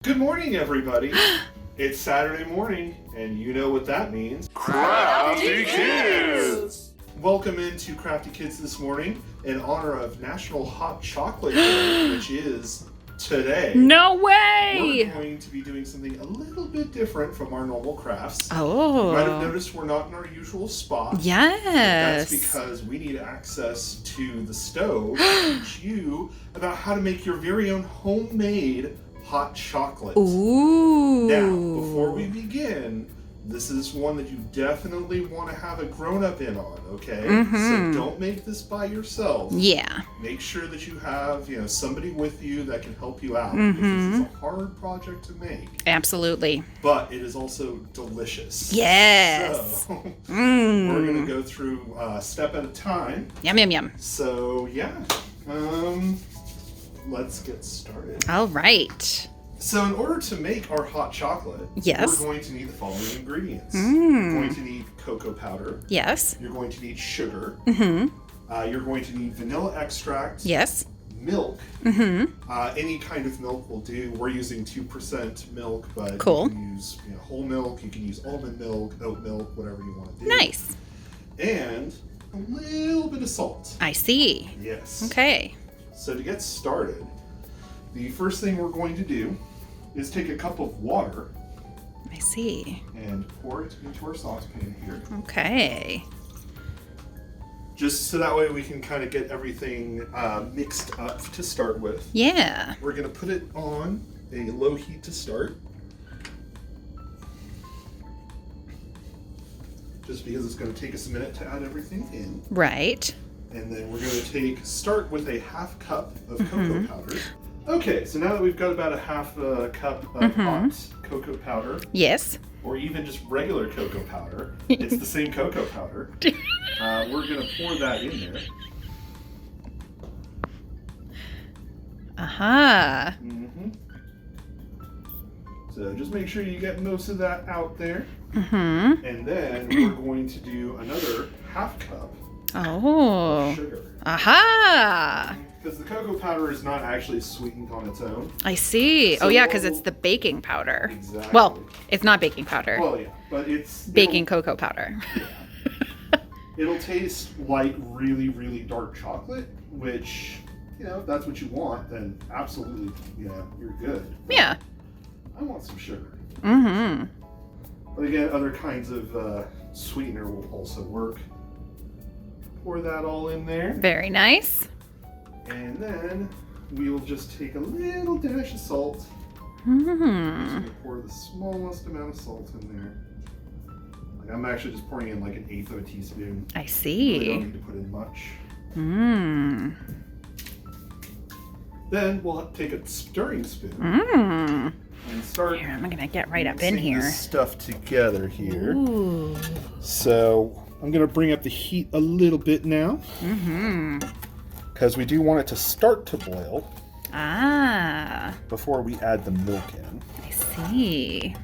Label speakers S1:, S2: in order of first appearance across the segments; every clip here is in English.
S1: Good morning, everybody. It's Saturday morning, and you know what that means.
S2: Crafty Kids!
S1: Welcome into Crafty Kids this morning in honor of National Hot Chocolate Day, which is today.
S2: No way!
S1: We're going to be doing something a little bit different from our normal crafts.
S2: Oh.
S1: You might have noticed we're not in our usual spot.
S2: Yes.
S1: That's because we need access to the stove to teach you about how to make your very own homemade hot chocolate.
S2: Ooh.
S1: Now, before we begin, this is one that you definitely want to have a grown-up in on, okay? So don't make this by yourself.
S2: Yeah.
S1: Make sure that you have, somebody with you that can help you out. Because this is a hard project to make.
S2: Absolutely.
S1: But it is also delicious.
S2: Yes.
S1: So, we're going to go through a step at a time.
S2: Yum, yum, yum.
S1: So, yeah. Let's get started.
S2: All right.
S1: So in order to make our hot chocolate,
S2: Yes.
S1: we're going to need the following ingredients. You're going to need cocoa powder.
S2: Yes.
S1: You're going to need sugar. You're going to need vanilla extract.
S2: Yes.
S1: Milk. Any kind of milk will do. We're using 2% milk, but
S2: Cool.
S1: you can use whole milk. You can use almond milk, oat milk, whatever you want to do.
S2: Nice.
S1: And a little bit of salt.
S2: I see.
S1: Yes.
S2: Okay.
S1: So to get started, the first thing we're going to do is take a cup of water
S2: I see.
S1: and pour it into our saucepan here.
S2: Okay.
S1: Just so that way we can kind of get everything mixed up to start with.
S2: Yeah.
S1: We're going to put it on a low heat to start. Just because it's going to take us a minute to add everything in.
S2: Right.
S1: And then we're going to start with a half cup of cocoa powder. Okay, so now that we've got about a half cup of hot cocoa powder,
S2: Yes.
S1: or even just regular cocoa powder, it's the same cocoa powder, we're going to pour that in there.
S2: Aha.
S1: So just make sure you get most of that out there. And then we're going to do another half cup
S2: Oh.
S1: of sugar.
S2: Aha.
S1: Because the cocoa powder is not actually sweetened on its own.
S2: I see.
S1: So
S2: Oh, yeah, because it's the baking powder.
S1: Exactly.
S2: Well, it's not baking powder.
S1: Well, yeah, but it's
S2: Baking cocoa powder.
S1: It'll taste like really, really dark chocolate, which, if that's what you want, then absolutely, you're good. But
S2: Yeah.
S1: I want some sugar.
S2: Mm-hmm.
S1: But again, other kinds of sweetener will also work. Pour that all in there.
S2: Very nice.
S1: And then we'll just take a little dash of salt.
S2: Mm-hmm.
S1: Just gonna pour the smallest amount of salt in there. Like I'm actually just pouring in like an eighth of a teaspoon.
S2: I
S1: We
S2: see.
S1: don't need to put in much.
S2: Mmm.
S1: Then we'll take a stirring spoon
S2: Mmm.
S1: and start
S2: Here, I'm gonna get right up in
S1: mixing
S2: here.
S1: this stuff together here.
S2: Ooh.
S1: So I'm gonna bring up the heat a little bit now
S2: Mm-hmm.
S1: because we do want it to start to boil
S2: Ah.
S1: before we add the milk in.
S2: I see.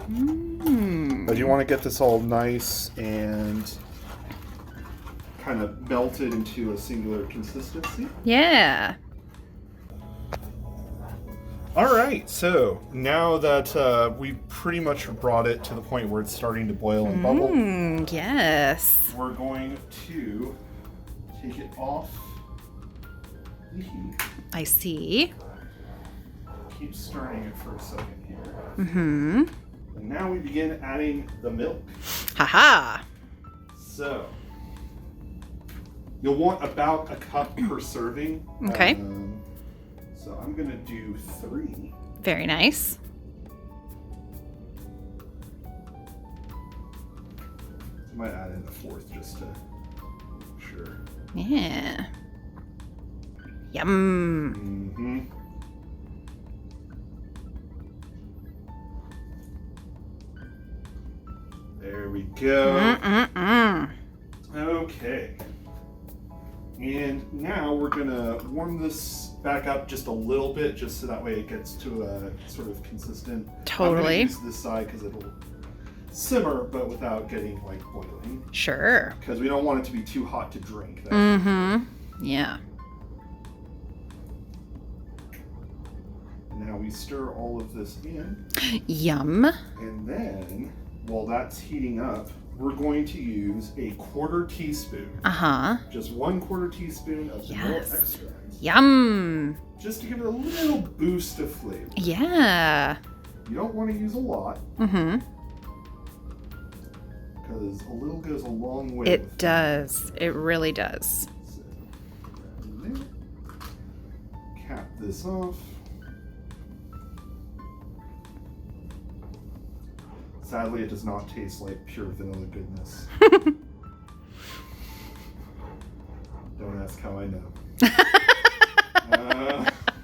S2: Mmm.
S1: But you want to get this all nice and kind of melted into a singular consistency.
S2: Yeah.
S1: All right, so now that we've pretty much brought it to the point where it's starting to boil and bubble,
S2: Yes.
S1: we're going to take it off the heat.
S2: I see.
S1: Keep stirring it for a second here.
S2: Mm-hmm.
S1: And now we begin adding the milk.
S2: Haha.
S1: So you'll want about a cup per serving.
S2: Okay.
S1: So I'm gonna do 3.
S2: Very nice.
S1: I might add in a 4th just to make sure.
S2: Yeah. Yum.
S1: Mm-hmm. There we go.
S2: Mm-mm-mm.
S1: Okay. And now we're gonna warm this back up just a little bit, just so that way it gets to a sort of consistent.
S2: Totally.
S1: I'm gonna use this side because it'll simmer, but without getting like boiling.
S2: Sure.
S1: Because we don't want it to be too hot to drink. That's
S2: Mm-hmm. Yeah.
S1: And now Now we stir all of this in.
S2: Yum.
S1: And then, while that's heating up, we're going to use a 1/4 teaspoon.
S2: Uh-huh.
S1: Just 1/4 teaspoon of vanilla
S2: Yes.
S1: extract.
S2: Yum.
S1: Just to give it a little boost of flavor.
S2: Yeah.
S1: You don't want to use a lot,
S2: Mm-hmm.
S1: because a little goes a long way.
S2: It does. It really does.
S1: So, grab in there. Cap this off. Sadly, it does not taste like pure vanilla goodness. Don't ask how I know.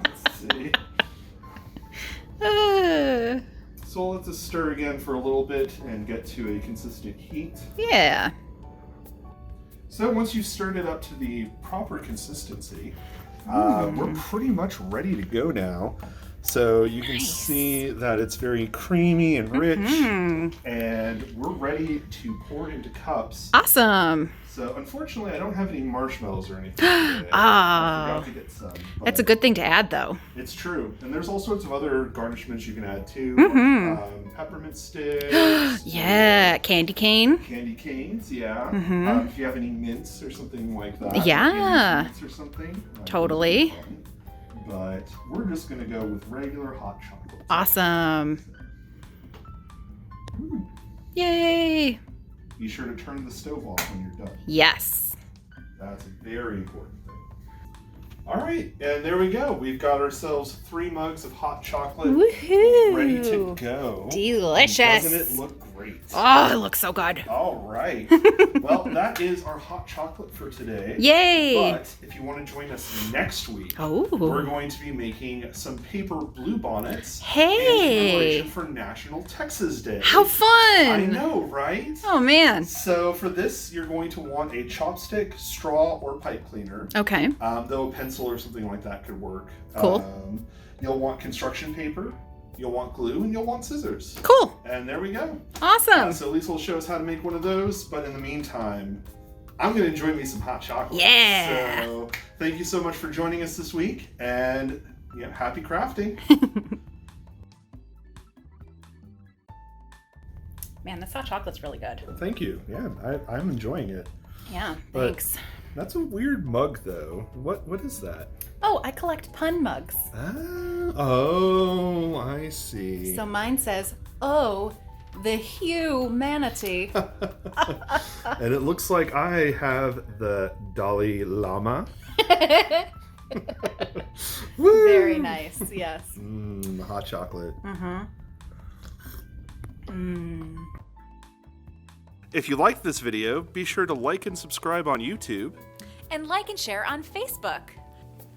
S1: Let's see. So we'll let this stir again for a little bit and get to a consistent heat.
S2: Yeah.
S1: So once you've stirred it up to the proper consistency, we're pretty much ready to go now. So you can see that it's very creamy and rich, and we're ready to pour into cups.
S2: Awesome.
S1: So unfortunately, I don't have any marshmallows or anything today. I forgot to get some.
S2: That's a good thing to add, though.
S1: It's true. And there's all sorts of other garnishments you can add too. Peppermint sticks.
S2: Yeah, candy cane.
S1: Candy canes, yeah. If you have any mints or something like that.
S2: Yeah.
S1: Mints or something.
S2: Totally.
S1: But we're just going to go with regular hot chocolate.
S2: Awesome. Yay.
S1: Be sure to turn the stove off when you're done.
S2: Yes.
S1: That's a very important thing. All right, and there we go. We've got ourselves 3 mugs of hot chocolate
S2: Woohoo.
S1: ready to go.
S2: Delicious.
S1: And doesn't it look great?
S2: Oh, it looks so good.
S1: All right. Well, that is our hot chocolate for today.
S2: Yay.
S1: But if you want to join us next week,
S2: Oh.
S1: we're going to be making some paper bluebonnets
S2: Hey.
S1: in preparation for National Texas Day.
S2: How fun.
S1: I know, right?
S2: Oh, man.
S1: So for this, you're going to want a chopstick, straw, or pipe cleaner.
S2: Okay.
S1: Though a pencil or something like that could work.
S2: Cool.
S1: You'll want construction paper, you'll want glue, and you'll want scissors.
S2: Cool.
S1: And there we go.
S2: Awesome.
S1: So Lisa will show us how to make one of those, but in the meantime, I'm going to enjoy me some hot chocolate.
S2: Yeah.
S1: So thank you so much for joining us this week, and happy crafting.
S2: Man, this hot chocolate's really good.
S1: Thank you. Yeah, I'm enjoying it.
S2: Yeah,
S1: But-
S2: thanks.
S1: That's a weird mug, though. What is that?
S2: Oh, I collect pun mugs.
S1: Oh, I see.
S2: So mine says, "Oh, the humanity."
S1: And it looks like I have the Dalai Lama. Woo!
S2: Very nice, yes.
S1: Hot chocolate. If you liked this video, be sure to like and subscribe on YouTube.
S3: And like and share on Facebook.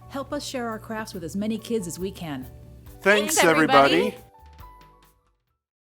S4: Help us share our crafts with as many kids as we can.
S1: Thanks,
S3: everybody.
S1: everybody.